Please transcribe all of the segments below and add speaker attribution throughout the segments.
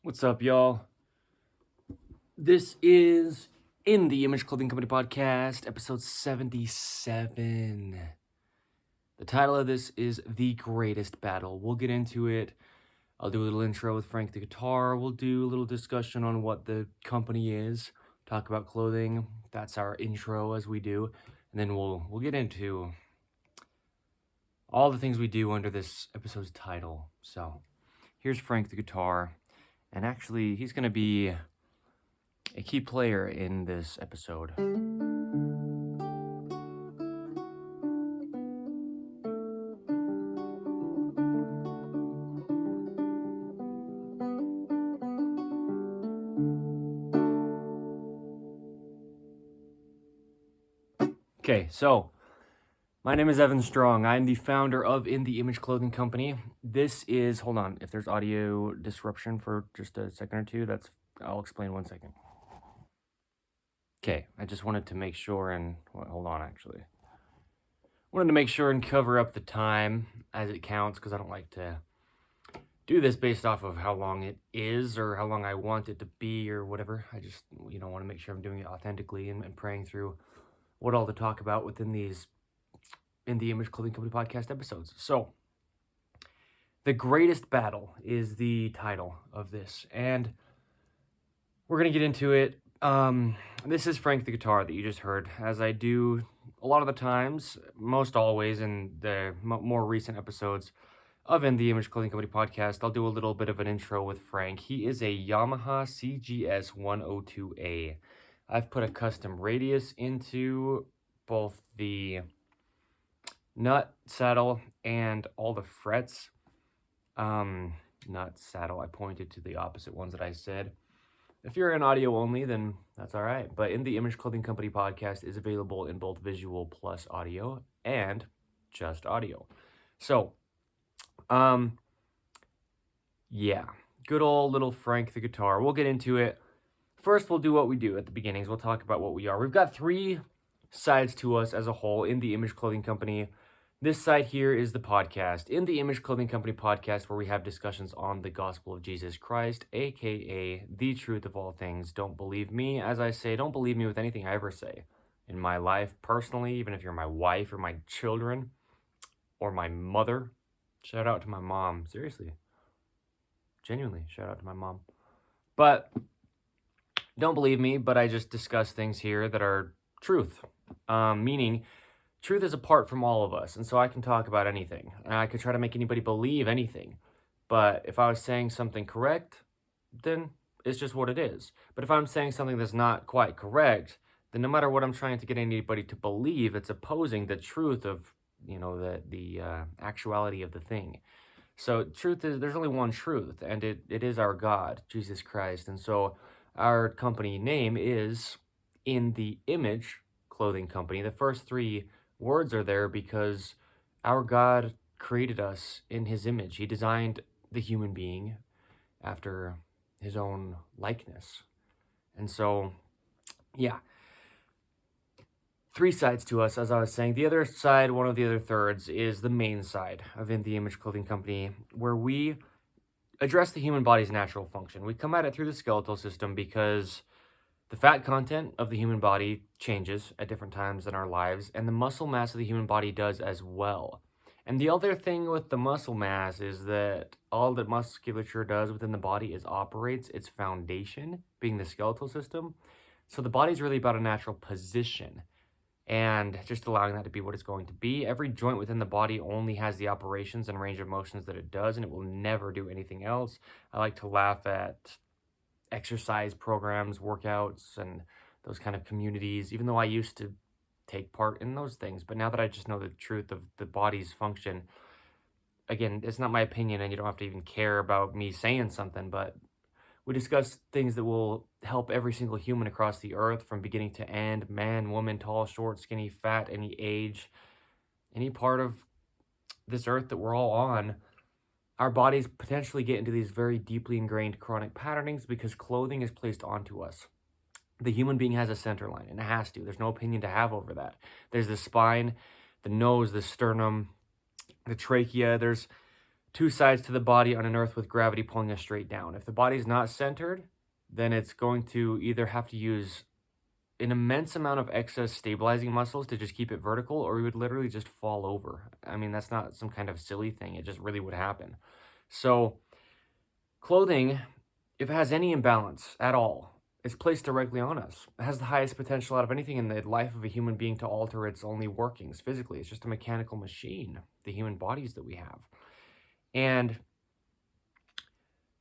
Speaker 1: What's up, y'all? This is In the Image Clothing Company Podcast, episode 77. The title of this is The Greatest Battle. We'll get into it. I'll do a little intro with Frank the guitar. We'll do a little discussion on what the company is, talk about clothing. That's our intro as we do. And then we'll get into all the things we do under this episode's title. So, here's Frank the guitar. And actually, he's going to be a key player in this episode. Okay, so my name is Evan Strong. I'm the founder of In the Image Clothing Company. This is, hold on, if there's audio disruption for just a second or two, I'll explain 1 second. Okay, I just wanted to make sure hold on actually. Wanted to make sure and cover up the time as it counts because I don't like to do this based off of how long it is or how long I want it to be or whatever. I just, want to make sure I'm doing it authentically and praying through what all to talk about within these In the Image Clothing Company podcast episodes. So, The Greatest Battle is the title of this, and we're going to get into it. This is Frank the guitar that you just heard, as I do a lot of the times, most always in the more recent episodes of In the Image Clothing Company podcast. I'll do a little bit of an intro with Frank. He is a Yamaha CGS 102A. I've put a custom radius into both the nut, saddle, and all the frets. Nut, saddle, I pointed to the opposite ones that I said. If you're in audio only, then that's all right. But In the Image Clothing Company podcast is available in both visual plus audio and just audio. So, yeah, good old little Frank the guitar. We'll get into it. First, we'll do what we do at the beginnings. We'll talk about what we are. We've got three sides to us as a whole in the Image Clothing Company. This side here is the podcast, In the Image Clothing Company podcast, where we have discussions on the gospel of Jesus Christ, aka the truth of all things. Don't believe me. As I say, don't believe me with anything I ever say in my life, personally, even if you're my wife or my children or my mother. Shout out to my mom. Seriously. Genuinely, shout out to my mom. But don't believe me, but I just discuss things here that are truth. Meaning, truth is apart from all of us, and so I can talk about anything. And I could try to make anybody believe anything. But if I was saying something correct, then it's just what it is. But if I'm saying something that's not quite correct, then no matter what I'm trying to get anybody to believe, it's opposing the truth of, the actuality of the thing. So truth is, there's only one truth, and it is our God, Jesus Christ. And so our company name is In the Image Clothing Company. The first three words are there because our God created us in his image. He designed the human being after his own likeness. And so, yeah. Three sides to us, as I was saying. The other side, one of the other thirds, is the main side of In the Image Clothing Company, where we address the human body's natural function. We come at it through the skeletal system because the fat content of the human body changes at different times in our lives, and the muscle mass of the human body does as well. And the other thing with the muscle mass is that all that musculature does within the body is operates its foundation, being the skeletal system. So the body's really about a natural position, and just allowing that to be what it's going to be. Every joint within the body only has the operations and range of motions that it does, and it will never do anything else. I like to laugh at exercise programs, workouts, and those kind of communities, even though I used to take part in those things. But now that I just know the truth of the body's function, again, it's not my opinion, and you don't have to even care about me saying something, but we discuss things that will help every single human across the earth from beginning to end, man, woman, tall, short, skinny, fat, any age, any part of this earth that we're all on. Our bodies potentially get into these very deeply ingrained chronic patternings because clothing is placed onto us. The human being has a center line, and it has to. There's no opinion to have over that. There's the spine, the nose, the sternum, the trachea. There's two sides to the body on an earth with gravity pulling us straight down. If the body's not centered, then it's going to either have to use an immense amount of excess stabilizing muscles to just keep it vertical, or we would literally just fall over. I mean, that's not some kind of silly thing. It just really would happen. So clothing, if it has any imbalance at all, it's placed directly on us. It has the highest potential out of anything in the life of a human being to alter its only workings physically. It's just a mechanical machine, the human bodies that we have. And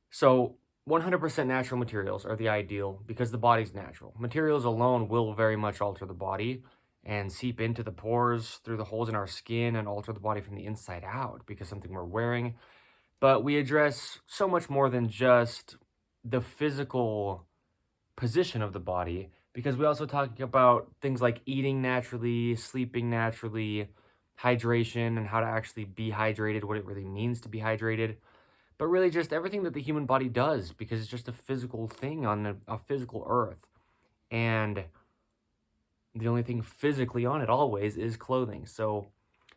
Speaker 1: so 100% natural materials are the ideal because the body's natural. Materials alone will very much alter the body and seep into the pores through the holes in our skin and alter the body from the inside out because something we're wearing. But we address so much more than just the physical position of the body, because we also talk about things like eating naturally, sleeping naturally, hydration, and how to actually be hydrated, what it really means to be hydrated, but really just everything that the human body does, because it's just a physical thing on a physical earth. And the only thing physically on it always is clothing. So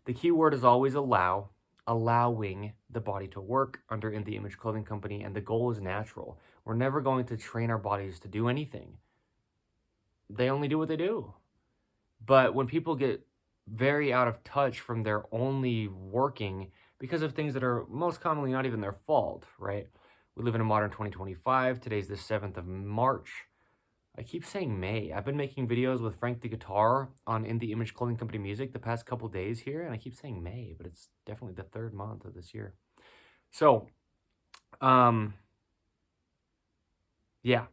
Speaker 1: the key word is always allow, allowing the body to work under In The Image Clothing Company, and the goal is natural. We're never going to train our bodies to do anything. They only do what they do. But when people get very out of touch from their only working because of things that are most commonly not even their fault, right? We live in a modern 2025. Today's the 7th of March. I keep saying May. I've been making videos with Frank the Guitar on In The Image Clothing Company Music the past couple days here, and I keep saying May, but it's definitely the 3rd month of this year. So, yeah.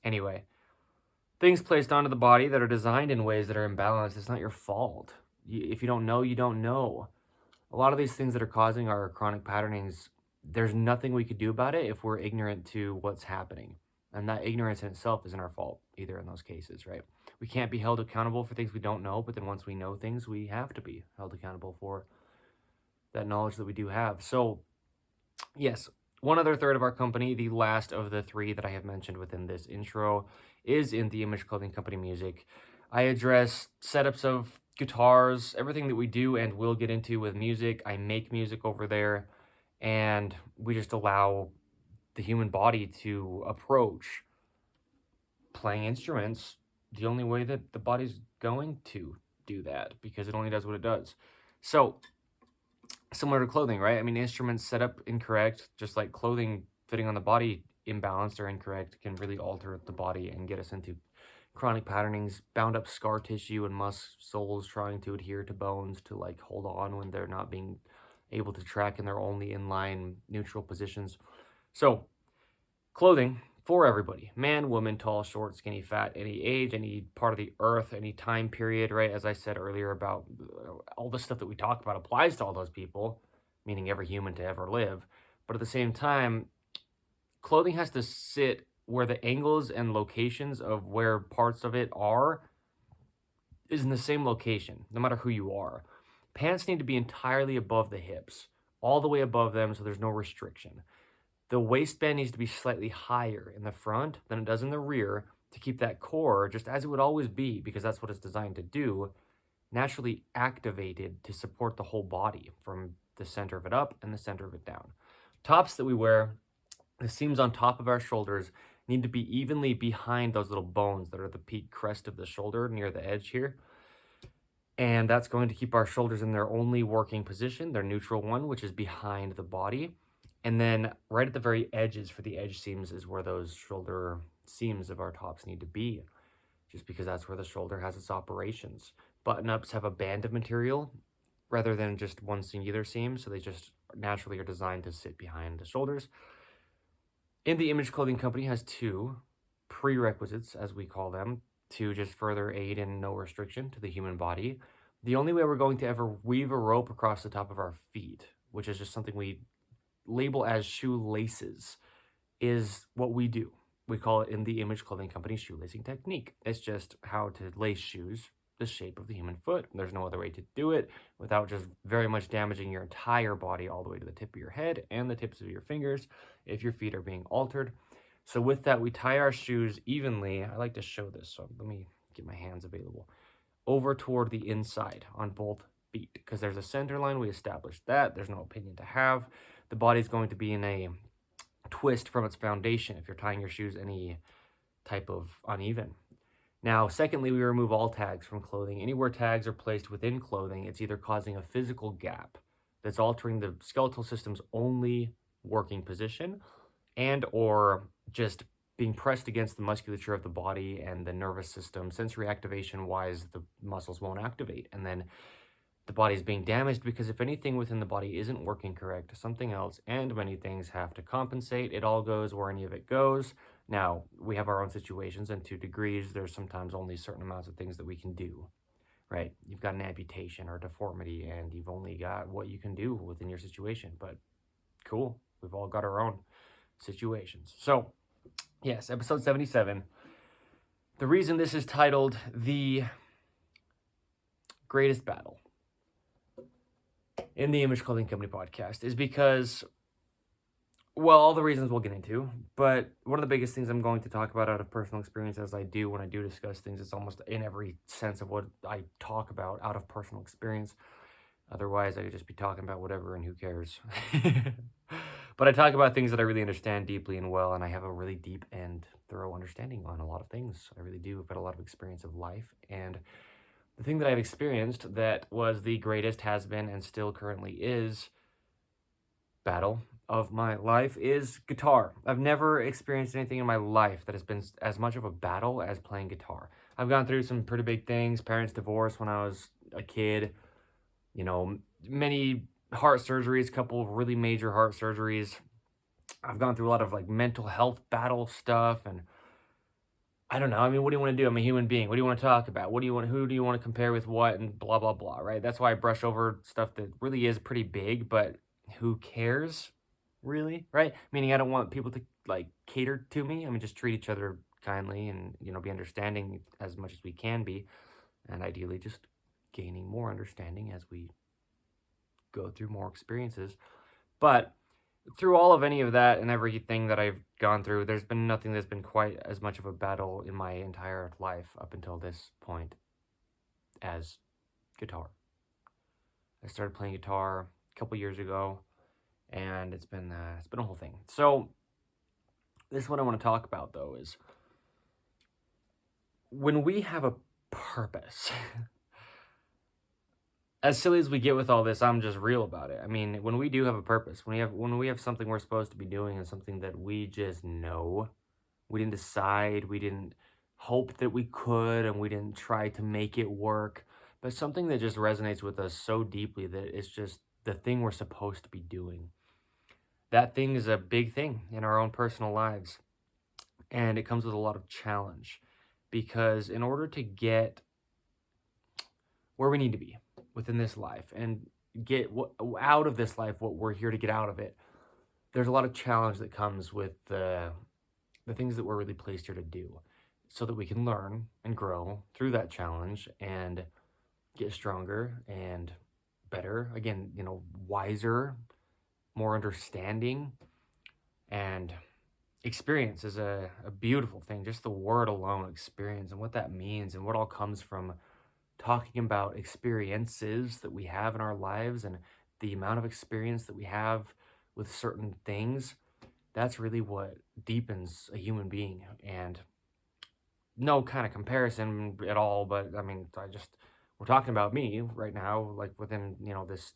Speaker 1: Anyway, things placed onto the body that are designed in ways that are imbalanced, it's not your fault. If you don't know, you don't know. A lot of these things that are causing our chronic patternings, there's nothing we could do about it if we're ignorant to what's happening. And that ignorance in itself isn't our fault either in those cases, right? We can't be held accountable for things we don't know, but then once we know things, we have to be held accountable for that knowledge that we do have. So, yes, one other third of our company, the last of the 3 that I have mentioned within this intro, is In The Image Clothing Company Music. I address setups of guitars, everything that we do and will get into with music. I make music over there, and we just allow the human body to approach playing instruments the only way that the body's going to do that, because it only does what it does. So, similar to clothing, right? I mean, instruments set up incorrect, just like clothing fitting on the body imbalanced or incorrect, can really alter the body and get us into chronic patternings, bound up scar tissue and muscles trying to adhere to bones to like hold on when they're not being able to track in their only inline neutral positions. So, clothing for everybody, man, woman, tall, short, skinny, fat, any age, any part of the earth, any time period, right? As I said earlier about all the stuff that we talk about applies to all those people, meaning every human to ever live. But at the same time, clothing has to sit where the angles and locations of where parts of it are is in the same location, no matter who you are. Pants need to be entirely above the hips, all the way above them, so there's no restriction. The waistband needs to be slightly higher in the front than it does in the rear to keep that core, just as it would always be, because that's what it's designed to do, naturally activated to support the whole body from the center of it up and the center of it down. Tops that we wear, the seams on top of our shoulders need to be evenly behind those little bones that are the peak crest of the shoulder near the edge here. And that's going to keep our shoulders in their only working position, their neutral one, which is behind the body. And then right at the very edges for the edge seams is where those shoulder seams of our tops need to be, just because that's where the shoulder has its operations. Button-ups have a band of material rather than just one singular seam, so they just naturally are designed to sit behind the shoulders. In The Image Clothing Company has 2 prerequisites, as we call them, to just further aid in no restriction to the human body. The only way we're going to ever weave a rope across the top of our feet, which is just something we label as shoelaces, is what we do. We call it In The Image Clothing Company shoelacing technique. It's just how to lace shoes the shape of the human foot. There's no other way to do it without just very much damaging your entire body all the way to the tip of your head and the tips of your fingers if your feet are being altered. So with that, we tie our shoes evenly. I like to show this, so let me get my hands available. Over toward the inside on both feet, because there's a center line. We established that. There's no opinion to have. the body's going to be in a twist from its foundation if you're tying your shoes any type of uneven. Now, secondly, we remove all tags from clothing. Anywhere tags are placed within clothing, it's either causing a physical gap that's altering the skeletal system's only working position, and or just being pressed against the musculature of the body and the nervous system. Sensory activation wise, the muscles won't activate, and then the body is being damaged because if anything within the body isn't working correct, something else and many things have to compensate. It all goes where any of it goes. Now, we have our own situations, and to degrees, there's sometimes only certain amounts of things that we can do, right? You've got an amputation or a deformity, and you've only got what you can do within your situation, but cool. We've all got our own situations. So, yes, episode 77. The reason this is titled The Greatest Battle in the Image Clothing Company podcast is because, well, all the reasons we'll get into, but one of the biggest things I'm going to talk about out of personal experience, as I do when I do discuss things, it's almost in every sense of what I talk about out of personal experience. Otherwise, I could just be talking about whatever and who cares. But I talk about things that I really understand deeply and well, and I have a really deep and thorough understanding on a lot of things. I really do. I've got a lot of experience of life, and the thing that I've experienced that was the greatest, has been, and still currently is battle of my life is guitar. I've never experienced anything in my life that has been as much of a battle as playing guitar. I've gone through some pretty big things. Parents divorced when I was a kid. You know, many heart surgeries, a couple of really major heart surgeries. I've gone through a lot of like mental health battle stuff, and I don't know. I mean, what do you want to do? I'm a human being. What do you want to talk about? Who do you want to compare with what, and blah, blah, blah, right? That's why I brush over stuff that really is pretty big, but who cares, really, right? Meaning I don't want people to, like, cater to me. I mean, just treat each other kindly and, you know, be understanding as much as we can be, and ideally just gaining more understanding as we go through more experiences. But through all of any of that and everything that I've gone through, there's been nothing that's been quite as much of a battle in my entire life up until this point as guitar. I started playing guitar a couple years ago, and it's been a whole thing. So this is what I want to talk about, though, is when we have a purpose. As silly as we get with all this, I'm just real about it. I mean, when we do have a purpose, when we have something we're supposed to be doing and something that we just know, we didn't decide, we didn't hope that we could, and we didn't try to make it work, but something that just resonates with us so deeply that it's just the thing we're supposed to be doing. That thing is a big thing in our own personal lives, and it comes with a lot of challenge, because in order to get where we need to be within this life and get out of this life what we're here to get out of it, there's a lot of challenge that comes with the things that we're really placed here to do, so that we can learn and grow through that challenge and get stronger and better, again, you know, wiser, more understanding. And experience is a beautiful thing. Just the word alone, experience, and what that means, and what all comes from talking about experiences that we have in our lives and the amount of experience that we have with certain things. That's really what deepens a human being. And no kind of comparison at all, but I mean, we're talking about me right now, like within, you know, this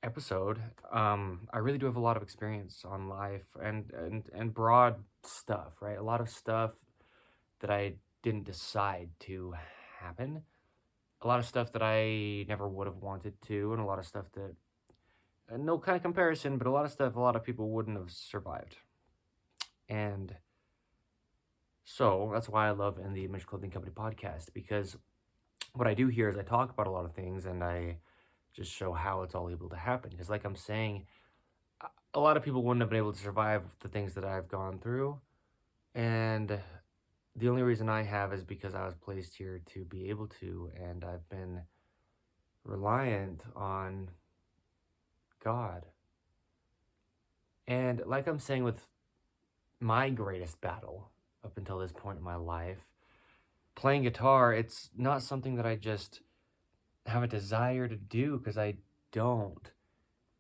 Speaker 1: episode. I really do have a lot of experience on life and broad stuff, right? A lot of stuff that I didn't decide to happen. A lot of stuff that I never would have wanted to, and a lot of stuff that, no kind of comparison, but a lot of stuff a lot of people wouldn't have survived. And so that's why I love In the Image Clothing Company podcast, because what I do here is I talk about a lot of things and I just show how it's all able to happen. Because like I'm saying, a lot of people wouldn't have been able to survive the things that I've gone through. And the only reason I have is because I was placed here to be able to, and I've been reliant on God. And like I'm saying with my greatest battle up until this point in my life, playing guitar, it's not something that I just have a desire to do, because I don't.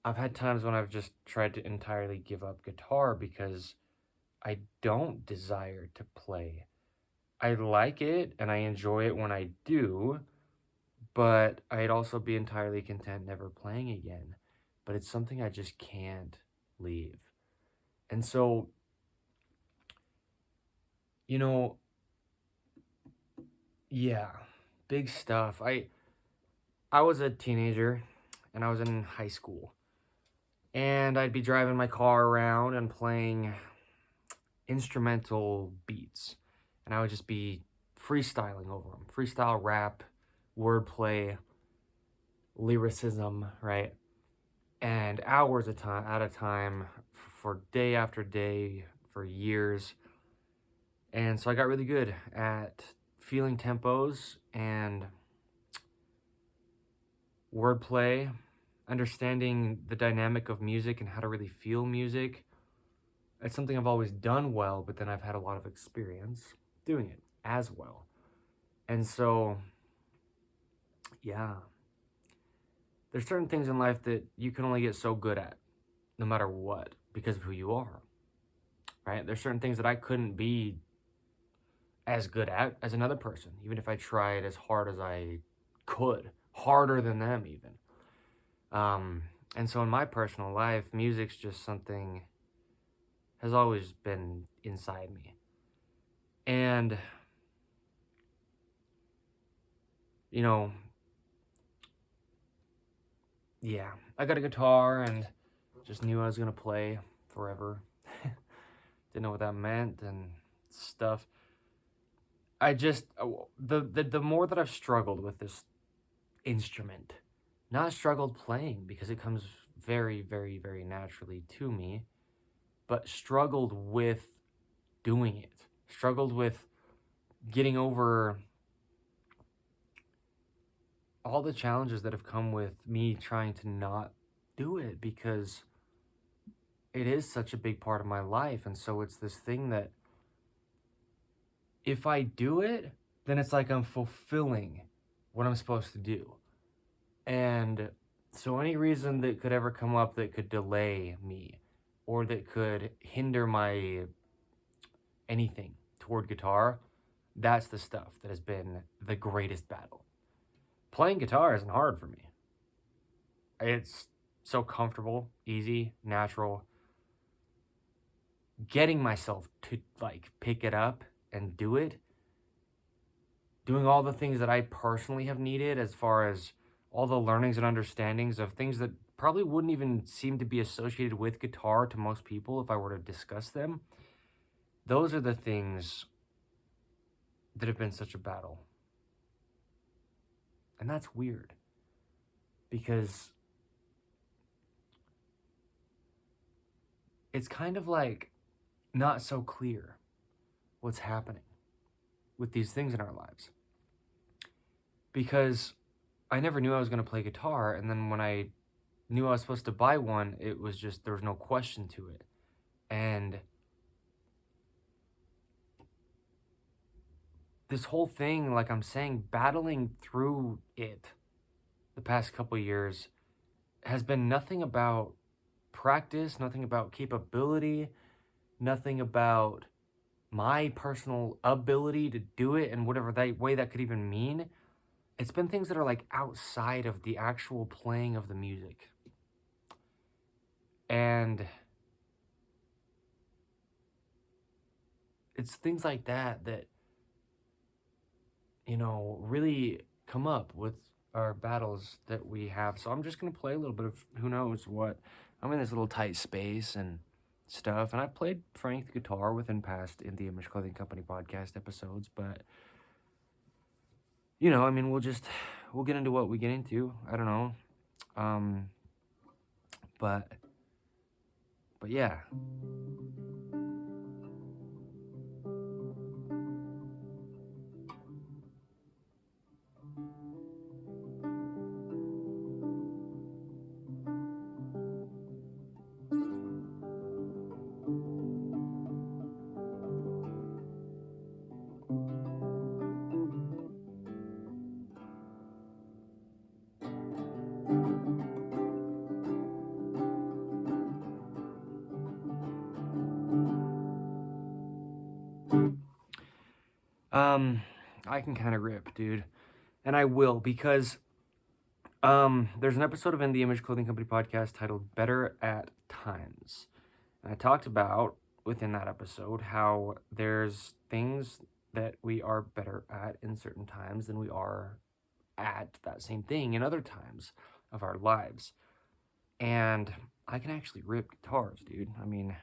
Speaker 1: I've had times when I've just tried to entirely give up guitar because I don't desire to play. I like it and I enjoy it when I do, but I'd also be entirely content never playing again. But it's something I just can't leave. And so, you know, yeah, big stuff. I was a teenager and I was in high school. And I'd be driving my car around and playing instrumental beats. And I would just be freestyling over them. Freestyle rap, wordplay, lyricism, right? And hours at a time for day after day for years. And so I got really good at feeling tempos and wordplay, understanding the dynamic of music and how to really feel music. It's something I've always done well, but then I've had a lot of experience doing it as well. And so, yeah, there's certain things in life that you can only get so good at, no matter what, because of who you are, right? There's certain things that I couldn't be as good at as another person, even if I tried as hard as I could, harder than them even. And so in my personal life, music's just something has always been inside me. And, you know, yeah, I got a guitar and just knew I was going to play forever. Didn't know what that meant and stuff. I just, the more that I've struggled with this instrument, not struggled playing because it comes very, very, very naturally to me, but struggled with doing it, struggled with getting over all the challenges that have come with me trying to not do it because it is such a big part of my life. And so it's this thing that if I do it, then it's like I'm fulfilling what I'm supposed to do. And so any reason that could ever come up that could delay me or that could hinder my anything toward guitar, that's the stuff that has been the greatest battle. Playing guitar isn't hard for me. It's so comfortable, easy, natural. Getting myself to like pick it up and do it, doing all the things that I personally have needed as far as all the learnings and understandings of things that probably wouldn't even seem to be associated with guitar to most people if I were to discuss them. Those are the things that have been such a battle. And that's weird because it's kind of like not so clear what's happening with these things in our lives. Because I never knew I was going to play guitar, and then when I knew I was supposed to buy one, it was just, there was no question to it. And this whole thing, like I'm saying, battling through it the past couple years has been nothing about practice, nothing about capability, nothing about my personal ability to do it and whatever that way that could even mean. It's been things that are like outside of the actual playing of the music. And it's things like that that, you know, really come up with our battles that we have. So I'm just going to play a little bit of who knows what. I'm in this little tight space and stuff. And I've played Frank the guitar within past In the Image Clothing Company podcast episodes. But, you know, I mean, we'll get into what we get into. I don't know. But yeah. I can kind of rip, dude. And I will, because there's an episode of In the Image Clothing Company podcast titled Better at Times. And I talked about within that episode how there's things that we are better at in certain times than we are at that same thing in other times of our lives. And I can actually rip guitars, dude. I mean,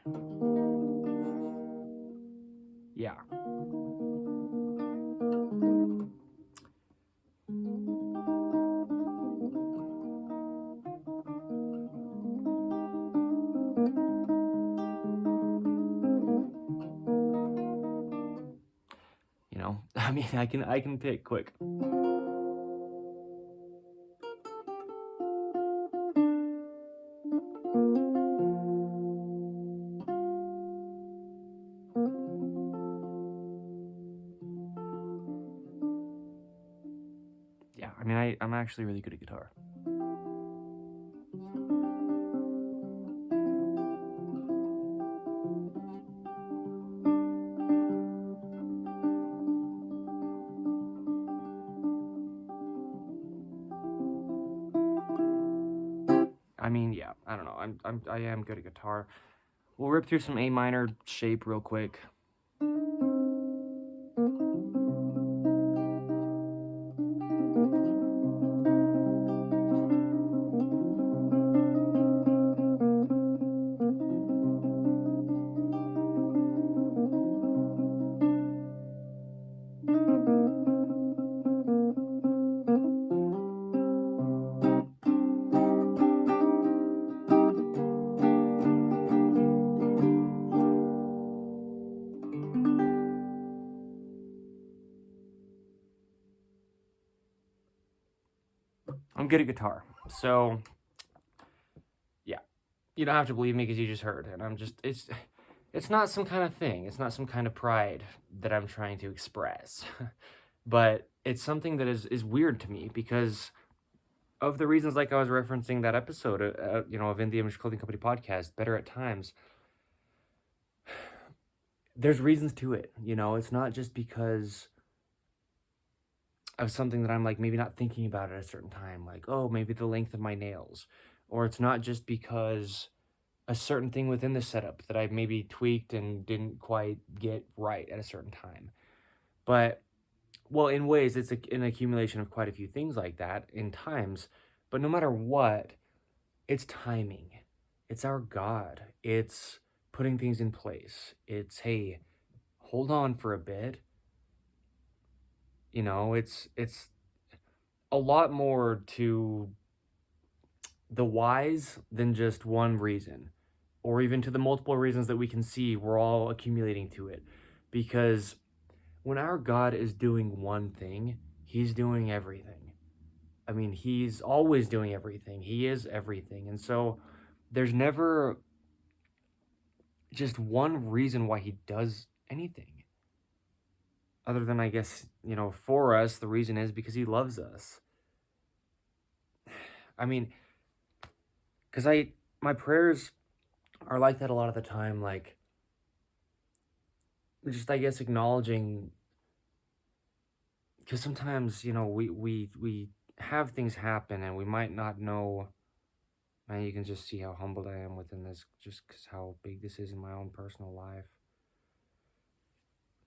Speaker 1: yeah. You know, I mean, I can pick quick. Yeah, I mean, I'm actually really good at guitar. I mean, yeah, I don't know. I am good at guitar. We'll rip through some A minor shape real quick. I'm good at guitar. So, yeah. You don't have to believe me because you just heard. And it's not some kind of thing. It's not some kind of pride that I'm trying to express. But it's something that is weird to me because of the reasons like I was referencing that episode, of In the Image Clothing Company podcast, Better at Times. There's reasons to it. It's not just because of something that I'm like maybe not thinking about at a certain time, like, oh, maybe the length of my nails. Or it's not just because a certain thing within the setup that I maybe tweaked and didn't quite get right at a certain time. But, well, in ways, it's an accumulation of quite a few things like that in times. But no matter what, it's timing. It's our God. It's putting things in place. It's, hey, hold on for a bit. It's a lot more to the whys than just one reason, or even to the multiple reasons that we can see we're all accumulating to it. Because when our God is doing one thing, he's doing everything. I mean, he's always doing everything. He is everything. And so there's never just one reason why he does anything. Other than, I guess, for us, the reason is because he loves us. I mean, because my prayers are like that a lot of the time, like, just, I guess, acknowledging, because sometimes, we have things happen and we might not know. And you can just see how humbled I am within this, just because how big this is in my own personal life.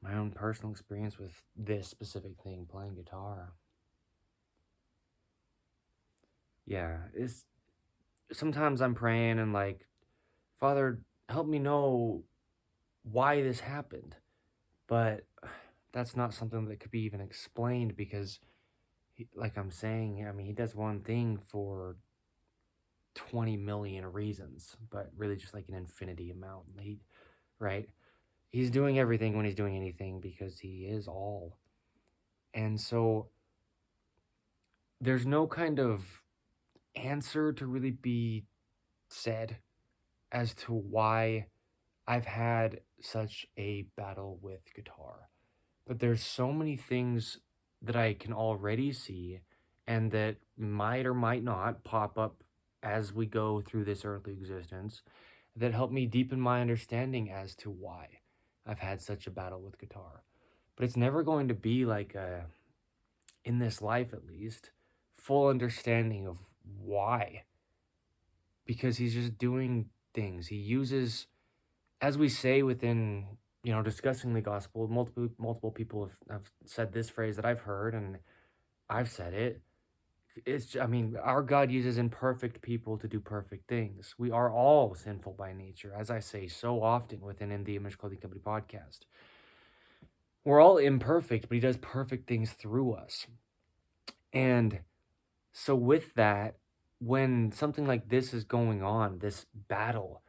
Speaker 1: My own personal experience with this specific thing, playing guitar. Yeah, it's sometimes I'm praying and like, Father, help me know why this happened. But that's not something that could be even explained because, like I'm saying, I mean, he does one thing for 20 million reasons, but really just like an infinity amount. Right? He's doing everything when he's doing anything because he is all. And so there's no kind of answer to really be said as to why I've had such a battle with guitar. But there's so many things that I can already see and that might or might not pop up as we go through this earthly existence that help me deepen my understanding as to why I've had such a battle with guitar. but it's never going to be like in this life at least, full understanding of why. Because he's just doing things. He uses, as we say within, discussing the gospel, multiple people have said this phrase that I've heard, and I've said it. Our God uses imperfect people to do perfect things. We are all sinful by nature, as I say so often within In the Image Clothing Company podcast. We're all imperfect, but he does perfect things through us. And so with that, when something like this is going on, this battle,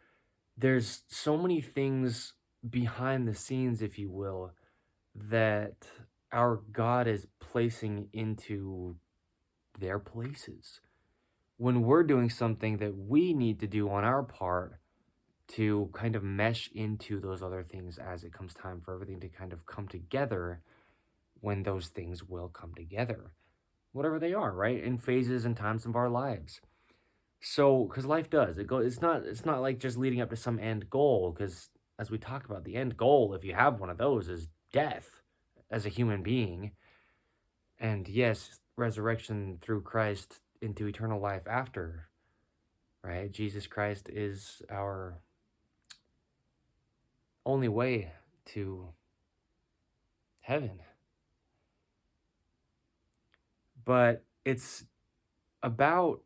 Speaker 1: there's so many things behind the scenes, if you will, that our God is placing into their places. When we're doing something that we need to do on our part to kind of mesh into those other things as it comes time for everything to kind of come together, when those things will come together, whatever they are, right? In phases and times of our lives. So, because life does, it's not like just leading up to some end goal, because as we talk about, the end goal, if you have one of those, is death as a human being. And yes, resurrection through Christ into eternal life after, right? Jesus Christ is our only way to heaven. But it's about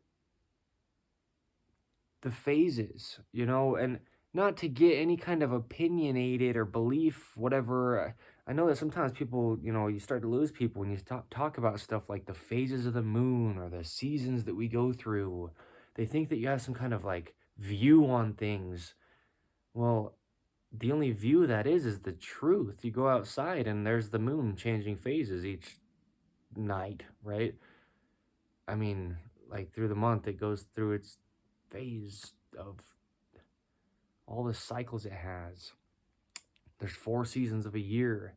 Speaker 1: the phases, and not to get any kind of opinionated or belief, whatever. I know that sometimes people, you start to lose people when you talk about stuff like the phases of the moon or the seasons that we go through. They think that you have some kind of like view on things. Well, the only view that is the truth. You go outside and there's the moon changing phases each night, right? I mean, like through the month, it goes through its phase of all the cycles it has. There's 4 seasons of a year.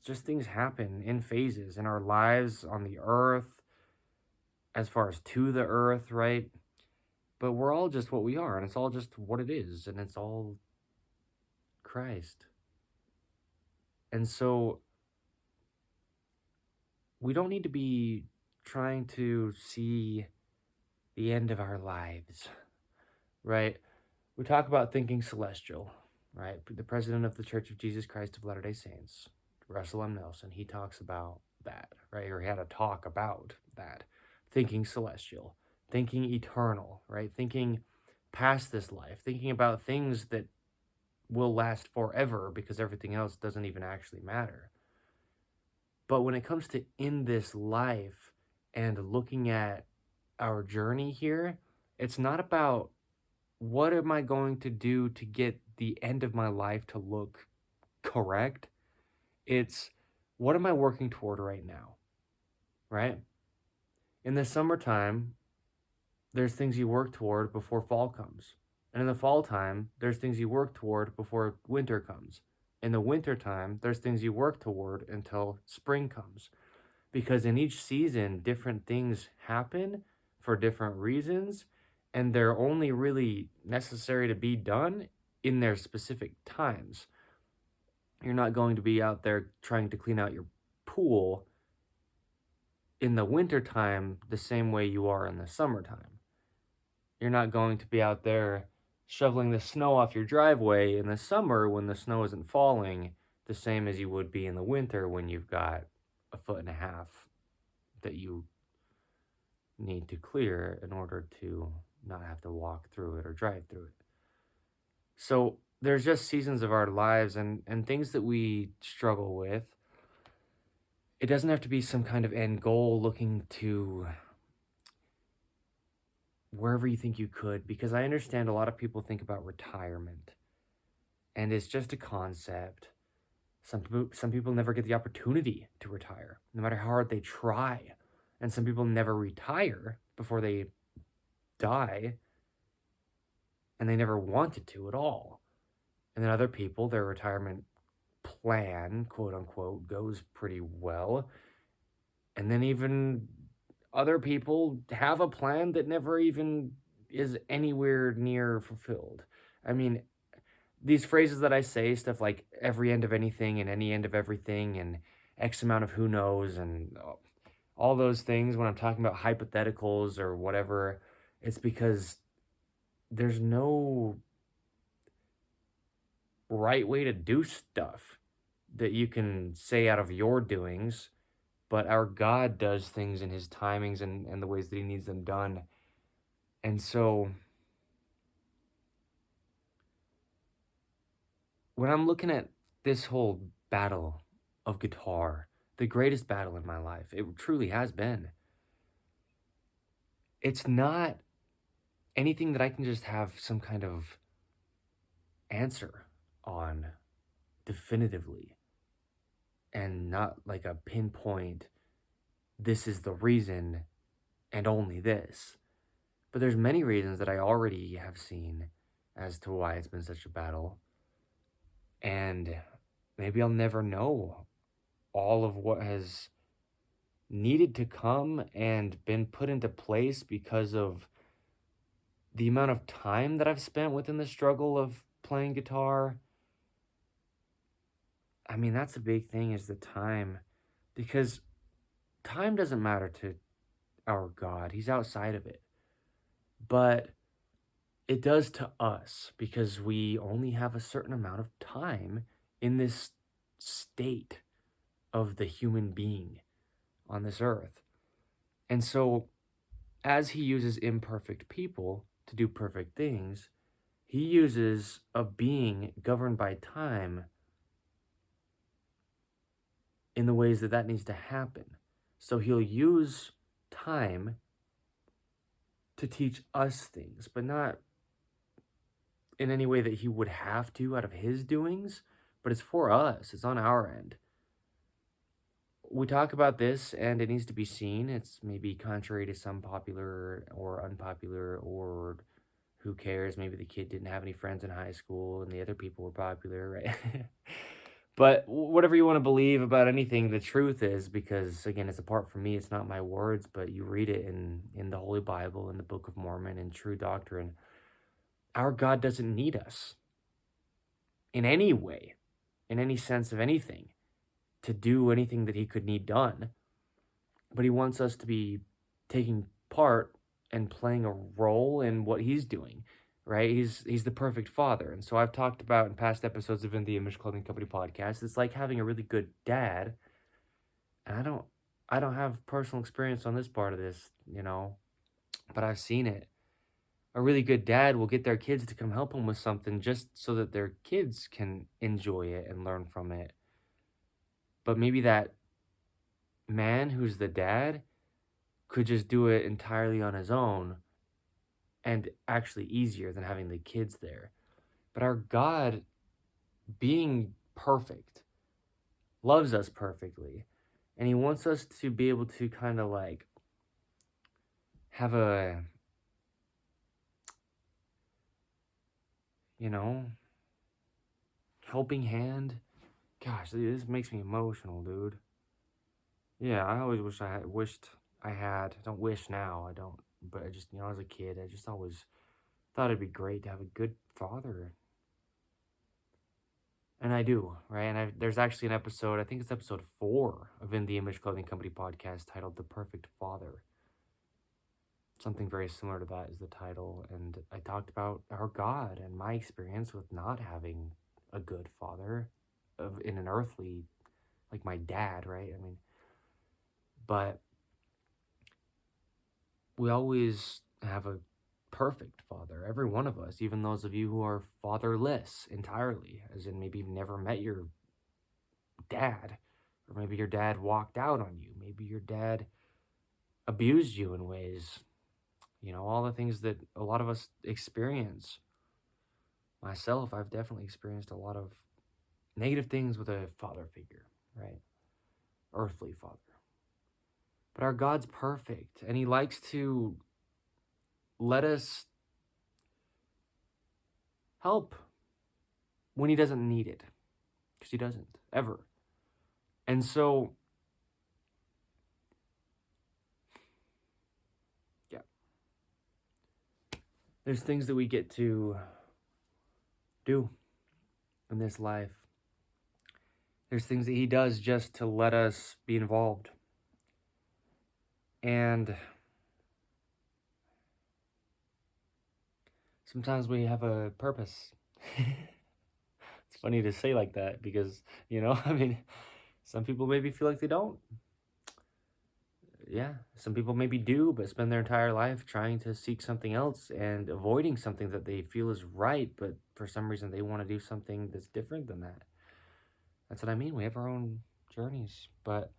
Speaker 1: Just things happen in phases in our lives on the earth, as far as to the earth, right? But we're all just what we are, and it's all just what it is, and it's all Christ. And so we don't need to be trying to see the end of our lives, right? We talk about thinking celestial, right? The president of the Church of Jesus Christ of Latter-day Saints, Russell M. Nelson, he talks about that, right? Or he had a talk about that. Thinking celestial, thinking eternal, right? Thinking past this life, thinking about things that will last forever because everything else doesn't even actually matter. But when it comes to in this life and looking at our journey here, it's not about what am I going to do to get the end of my life to look correct? It's what am I working toward right now, right? In the summertime, there's things you work toward before fall comes. And in the fall time, there's things you work toward before winter comes. In the winter time, there's things you work toward until spring comes. Because in each season, different things happen for different reasons, and they're only really necessary to be done in their specific times. You're not going to be out there trying to clean out your pool in the wintertime the same way you are in the summertime. You're not going to be out there shoveling the snow off your driveway in the summer when the snow isn't falling the same as you would be in the winter when you've got 1.5 feet that you need to clear in order to not have to walk through it or drive through it. So there's just seasons of our lives and things that we struggle with. It doesn't have to be some kind of end goal looking to wherever you think you could, because I understand a lot of people think about retirement and it's just a concept. Some people never get the opportunity to retire, no matter how hard they try. And some people never retire before they die, and they never wanted to at all. And then other people, their retirement plan, quote unquote, goes pretty well. And then even other people have a plan that never even is anywhere near fulfilled. I mean, these phrases that I say, stuff like every end of anything and any end of everything and X amount of who knows and all those things when I'm talking about hypotheticals or whatever, it's because there's no right way to do stuff that you can say out of your doings, but our God does things in his timings and the ways that he needs them done. And so when I'm looking at this whole battle of guitar, the greatest battle in my life, it truly has been. It's not anything that I can just have some kind of answer on definitively and not like a pinpoint, this is the reason and only this. But there's many reasons that I already have seen as to why it's been such a battle. And maybe I'll never know all of what has needed to come and been put into place because of the amount of time that I've spent within the struggle of playing guitar. I mean, that's a big thing, is the time, because time doesn't matter to our God. He's outside of it. But it does to us because we only have a certain amount of time in this state of the human being on this earth. And so, as he uses imperfect people to do perfect things, he uses a being governed by time in the ways that that needs to happen. So he'll use time to teach us things, but not in any way that he would have to out of his doings, but it's for us. It's on our end. We talk about this and it needs to be seen. It's maybe contrary to some popular or unpopular, or who cares? Maybe the kid didn't have any friends in high school and the other people were popular, right? But whatever you want to believe about anything, the truth is, because again, it's apart from me, it's not my words, but you read it in the Holy Bible, in the Book of Mormon, in true doctrine. Our God doesn't need us in any way, in any sense of anything, to do anything that he could need done. But he wants us to be taking part and playing a role in what he's doing, right? He's the perfect father. And so I've talked about in past episodes of In the Image Clothing Company podcast, it's like having a really good dad. And I don't have personal experience on this part of this, but I've seen it. A really good dad will get their kids to come help them with something just so that their kids can enjoy it and learn from it. But maybe that man who's the dad could just do it entirely on his own and actually easier than having the kids there. But our God, being perfect, loves us perfectly. And he wants us to be able to kind of like have a, helping hand. Gosh, this makes me emotional, dude. Yeah, I always wished I had. I don't wish now, I don't. But I just, as a kid, I just always thought it'd be great to have a good father. And I do, right? And there's actually an episode, I think it's episode 4 of In the Image Clothing Company podcast, titled The Perfect Father. Something very similar to that is the title. And I talked about our God and my experience with not having a good father in an earthly, like my dad, right? I mean, but we always have a perfect father, every one of us, even those of you who are fatherless entirely, as in maybe you've never met your dad, or maybe your dad walked out on you, maybe your dad abused you in ways, all the things that a lot of us experience. Myself, I've definitely experienced a lot of negative things with a father figure, right? Earthly father. But our God's perfect, and he likes to let us help when he doesn't need it, because he doesn't, ever. And so, yeah, there's things that we get to do in this life. There's things that he does just to let us be involved. And sometimes we have a purpose. It's funny to say like that because, I mean, some people maybe feel like they don't. Yeah, some people maybe do, but spend their entire life trying to seek something else and avoiding something that they feel is right, but for some reason they want to do something that's different than that. That's what I mean. We have our own journeys, but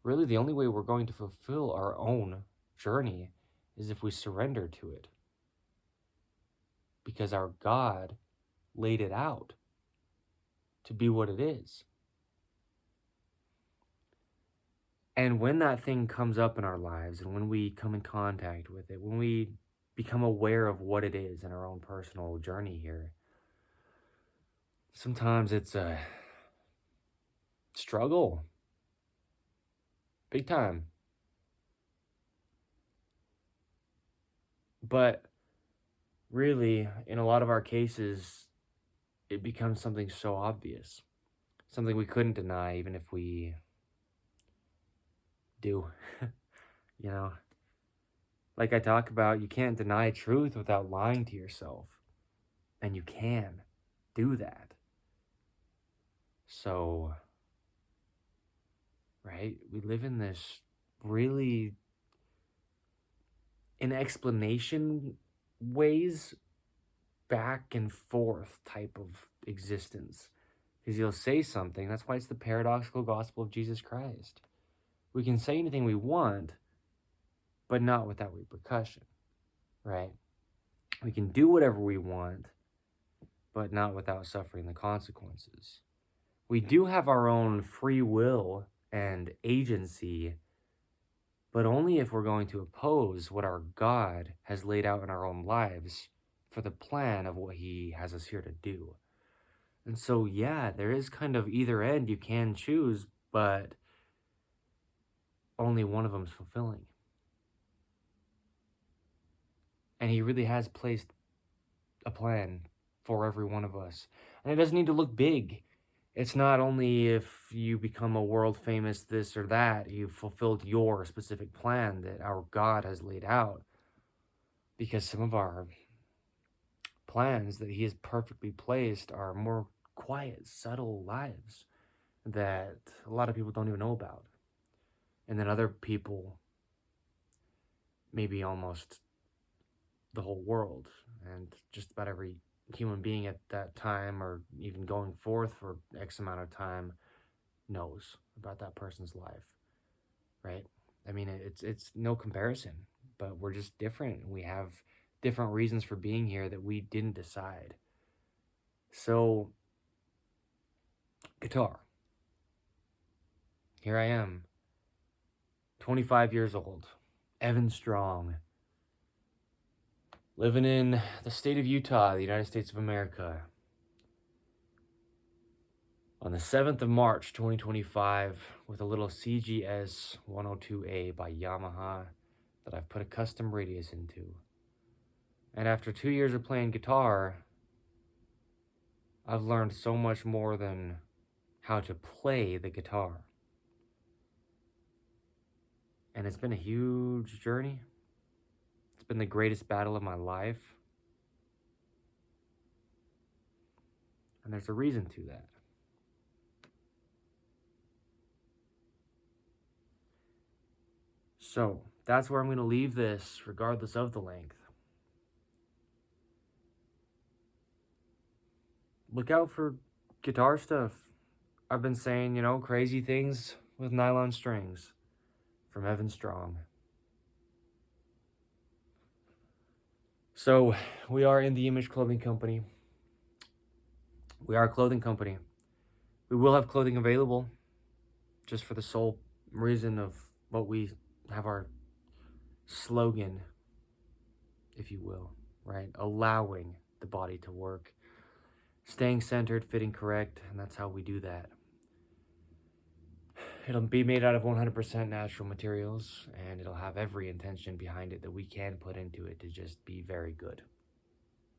Speaker 1: really the only way we're going to fulfill our own journey is if we surrender to it. Because our God laid it out to be what it is. And when that thing comes up in our lives and when we come in contact with it, when we become aware of what it is in our own personal journey here, sometimes it's a struggle. Big time. But really, in a lot of our cases, it becomes something so obvious. Something we couldn't deny even if we do. Like I talk about, you can't deny truth without lying to yourself. And you can do that. So, right, we live in this really, in explanation ways, back and forth type of existence. Because you'll say something, that's why it's the paradoxical gospel of Jesus Christ. We can say anything we want, but not without repercussion, right? We can do whatever we want, but not without suffering the consequences. We do have our own free will and agency, but only if we're going to oppose what our God has laid out in our own lives for the plan of what he has us here to do. And so, yeah, there is kind of either end you can choose, but only one of them is fulfilling. And he really has placed a plan for every one of us. And it doesn't need to look big. It's not only if you become a world famous this or that, you've fulfilled your specific plan that our God has laid out. Because some of our plans that he has perfectly placed are more quiet, subtle lives that a lot of people don't even know about. And then other people, maybe almost the whole world and just about every human being at that time or even going forth for X amount of time knows about that person's life, right? I mean, it's no comparison, but we're just different. We have different reasons for being here that we didn't decide. So, guitar. Here I am, 25 years old, Evan Strong, living in the state of Utah, the United States of America. On the 7th of March, 2025, with a little CGS 102A by Yamaha that I've put a custom radius into. And after 2 years of playing guitar, I've learned so much more than how to play the guitar. And it's been a huge journey. It's been the greatest battle of my life. And there's a reason to that. So, that's where I'm going to leave this, regardless of the length. Look out for guitar stuff. I've been saying, crazy things with nylon strings from Evan Strong. So, we are in the Image Clothing Company. We are a clothing company. We will have clothing available just for the sole reason of what we have our slogan, if you will, right? Allowing the body to work, staying centered, fitting correct, and that's how we do that. It'll be made out of 100% natural materials, and it'll have every intention behind it that we can put into it to just be very good,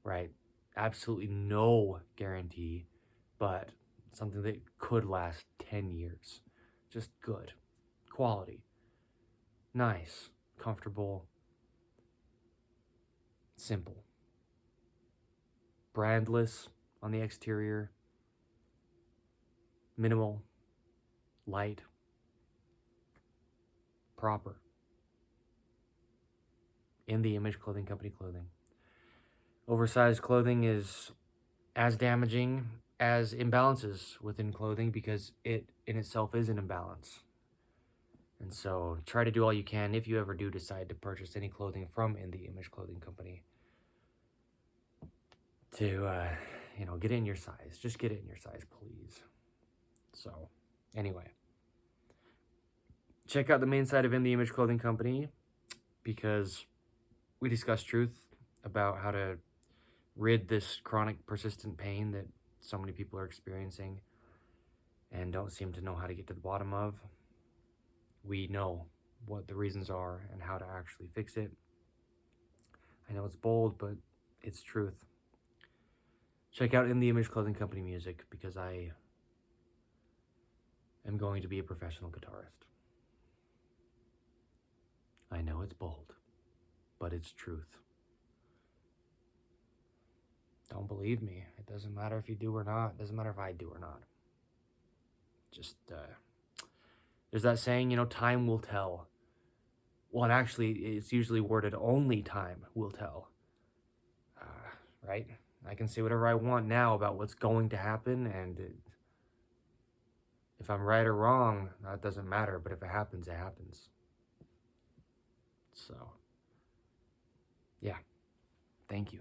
Speaker 1: right? Absolutely no guarantee but something that could last 10 years. Just good. Quality. Nice. Comfortable. Simple. Brandless on the exterior. Minimal. Light. Proper. In the Image Clothing Company clothing. Oversized clothing is as damaging as imbalances within clothing because it in itself is an imbalance. And so try to do all you can if you ever do decide to purchase any clothing from In The Image Clothing Company to, get it in your size. Just get it in your size, please. So anyway, check out the main site of In The Image Clothing Company because we discuss truth about how to rid this chronic persistent pain that so many people are experiencing and don't seem to know how to get to the bottom of. We know what the reasons are and how to actually fix it. I know it's bold, but it's truth. Check out In The Image Clothing Company music because I am going to be a professional guitarist. I know it's bold, but it's truth. Don't believe me. It doesn't matter if you do or not. It doesn't matter if I do or not. Just, there's that saying, time will tell. Well, and actually, it's usually worded only time will tell. Right? I can say whatever I want now about what's going to happen, and if I'm right or wrong, that doesn't matter, but if it happens, it happens. So, yeah. Thank you.